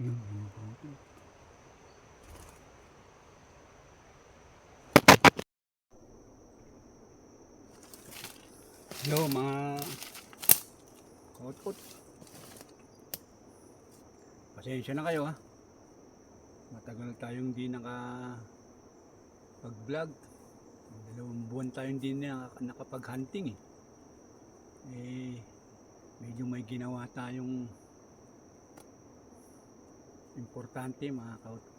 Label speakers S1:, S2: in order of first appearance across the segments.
S1: Yun, mga kautot. Yo, mga kautot. Pasensya na kayo ha. Matagal tayong di pag-vlog. 2 buwan tayong di nakapag-hunting eh. Medyo may ginawa tayong importante mga kautot.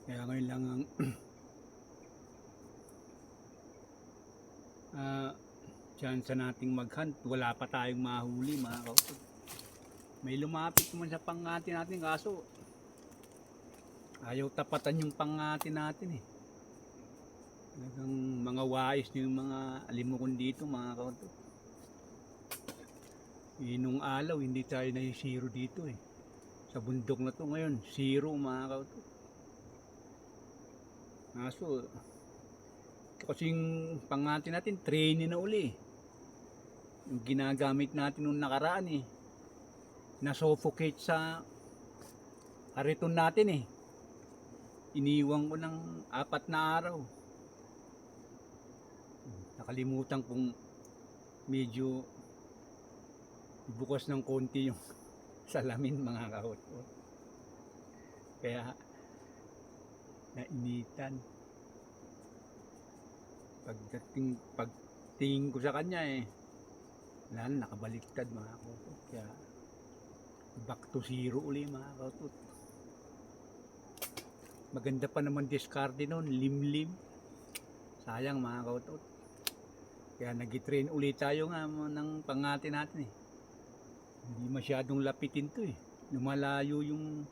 S1: Kaya ngayon lang ang chance nating mag-hunt. Wala pa tayong mahuli mga kautot. May lumapit naman sa pangati natin kaso ayaw tapatan yung pangati natin eh. Talagang mga wais yung mga alimukon dito mga kautot. Nung alaw hindi tayo nahisiro dito eh. Sa bundok na to ngayon, zero mga kautot. Kaso kasing pangati natin, training na uli. Yung ginagamit natin nung nakaraan eh. Na-suffocate sa kariton natin eh. Iniwan ko ng 4 na araw. Nakalimutan kung medyo bukas ng konti yung salamin mga kautot. Kaya nainitan. Pagtingin ko sa kanya eh, lalo nakabaliktad mga kautot. Kaya back to zero uli mga kautot. Maganda pa naman discard nun, limlim. Sayang mga kautot. Kaya nag-train ulit tayo nga ng pangati natin eh. Hindi masyadong lapitin to eh. Lumalayo yung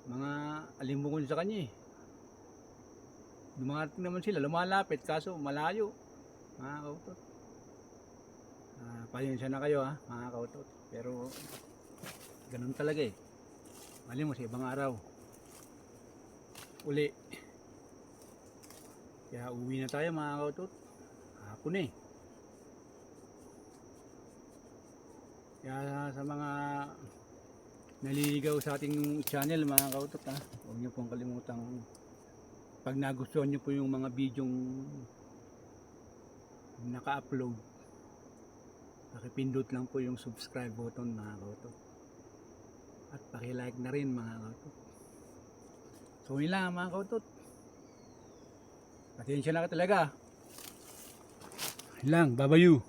S1: mga alimukon sa kanya eh. Dumarating naman sila, lumalapit kaso malayo mga kautot. Pasensya na kayo ha mga kautot. Pero ganun talaga eh. Mali mo sa ibang araw uli. Kaya uwi na tayo mga kautot. Hapon eh. Kaya sa mga naliligaw sa ating channel mga kautot ha, huwag nyo pong kalimutang pag nagustuhan nyo po yung mga bidyong naka-upload, pakipindot lang po yung subscribe button mga kautot. At pakilike na rin mga kautot. So yun lang mga kautot. Pasensya na ka talaga. Yun lang, babayu.